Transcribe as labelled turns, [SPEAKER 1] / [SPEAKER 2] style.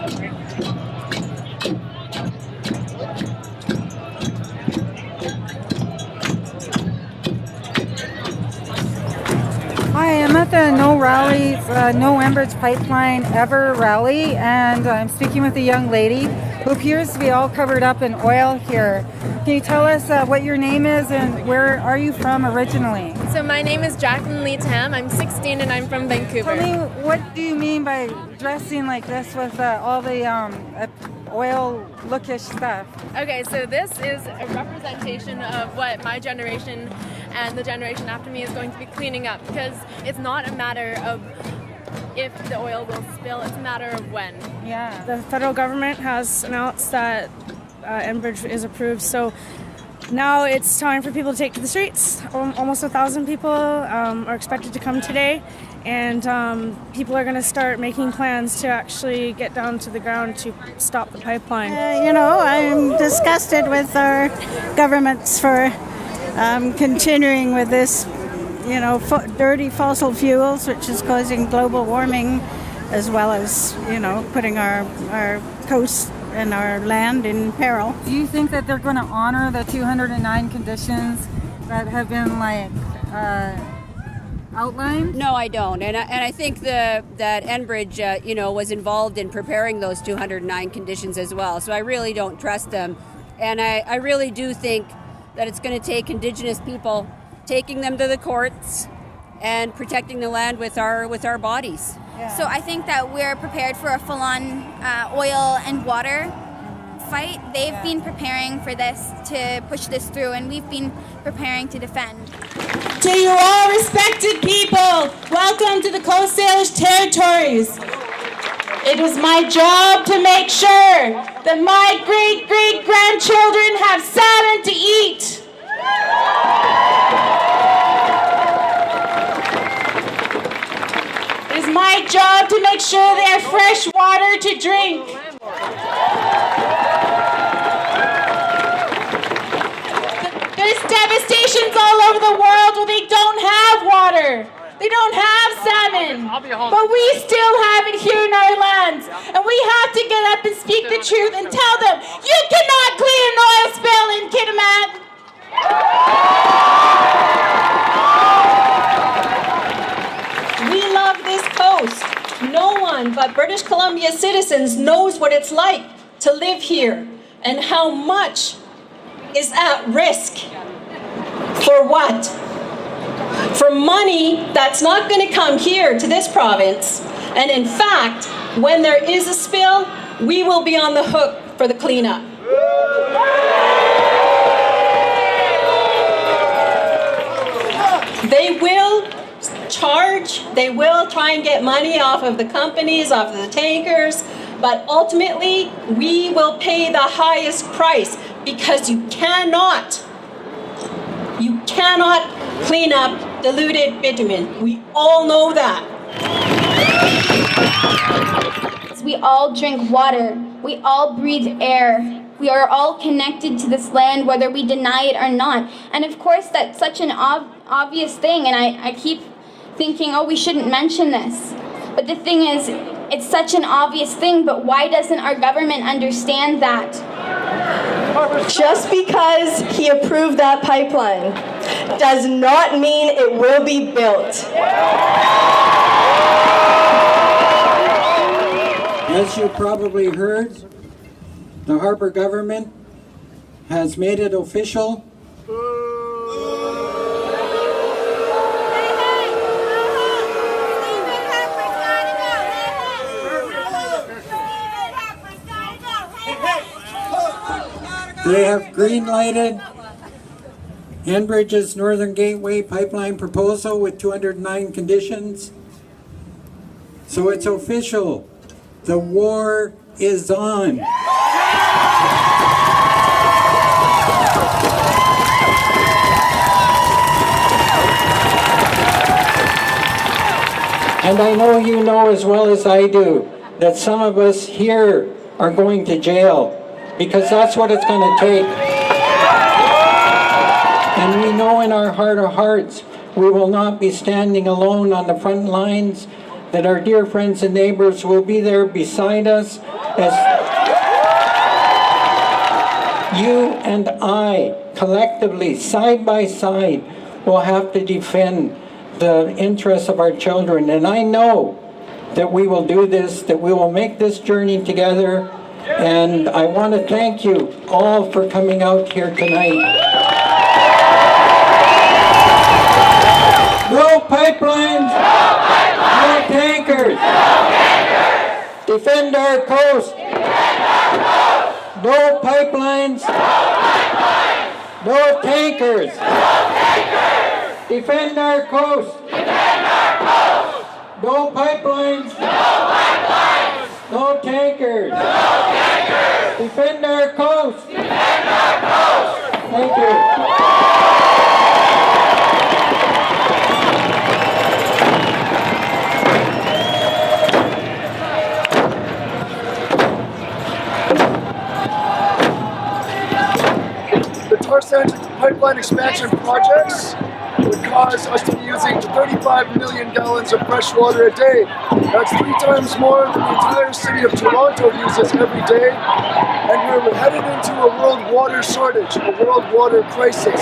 [SPEAKER 1] Hi, I'm at the No Rally, No Enbridge Pipeline Ever rally, and I'm speaking with a young lady who appears to be all covered up in oil here. Can you tell us what your name is and where are you from originally?
[SPEAKER 2] So my name is Jacqueline Lee Tam. I'm 16 and I'm from Vancouver.
[SPEAKER 1] Tell me, what do you mean by dressing like this with all the oil lookish stuff?
[SPEAKER 2] Okay, so this is a representation of what my generation and the generation after me is going to be cleaning up, because it's not a matter of if the oil will spill, it's a matter of when.
[SPEAKER 1] Yeah.
[SPEAKER 3] The federal government has announced that Enbridge is approved, so now it's time for people to take to the streets. Almost 1,000 people are expected to come today, and people are going to start making plans to actually get down to the ground to stop the pipeline.
[SPEAKER 4] I'm disgusted with our governments for continuing with this, dirty fossil fuels, which is causing global warming, as well as, putting our coast and our land in peril.
[SPEAKER 1] Do you think that they're going to honor the 209 conditions that have been outlined?
[SPEAKER 5] No, I don't, and I think that Enbridge, was involved in preparing those 209 conditions as well. So I really don't trust them, and I really do think that it's going to take Indigenous people taking them to the courts and protecting the land with our bodies.
[SPEAKER 1] Yeah.
[SPEAKER 6] So I think that we're prepared for a full-on oil and water fight. They've been preparing for this to push this through, and we've been preparing to defend.
[SPEAKER 7] To you all respected people, welcome to the Coast Salish Territories. It is my job to make sure that my great-great-grandchildren have salmon to eat. It is my job to make sure they have fresh water to drink. There's devastations all over the world where they don't have water. They don't have salmon. But we still have it here in our lands. And we have to get up and speak the truth and tell them, you cannot clean an oil spill in Kitimat. We love this coast. No one but British Columbia citizens knows what it's like to live here and how much is at risk. For what? For money that's not going to come here to this province. And in fact, when there is a spill, we will be on the hook for the cleanup. They will charge, they will try and get money off of the companies, off of the tankers, but ultimately we will pay the highest price, because you cannot clean up diluted bitumen. We all know that.
[SPEAKER 6] We all drink water. We all breathe air. We are all connected to this land, whether we deny it or not. And of course, that's such an obvious thing, and I keep thinking, oh, we shouldn't mention this. But the thing is, it's such an obvious thing, but why doesn't our government understand that?
[SPEAKER 7] Just because he approved that pipeline does not mean it will be built.
[SPEAKER 8] As you probably heard, the Harbour government has made it official. They have green-lighted Enbridge's Northern Gateway pipeline proposal with 209 conditions. So it's official. The war is on. And I know you know as well as I do that some of us here are going to jail, because that's what it's going to take. And we know in our heart of hearts we will not be standing alone on the front lines, that our dear friends and neighbors will be there beside us You and I, collectively, side by side, will have to defend the interests of our children. And I know that we will do this, that we will make this journey together. And I want to thank you all for coming out here tonight. No pipelines, no tankers. Defend our coast. No pipelines, no tankers. Defend our coast. No pipelines, no tankers. Defend our coast. Thank you.
[SPEAKER 9] The tar sands pipeline expansion projects would cause us to be using 35 million gallons of fresh water a day. That's 3 times more than the entire city of Toronto uses every day. And we're headed into a world water shortage, a world water crisis.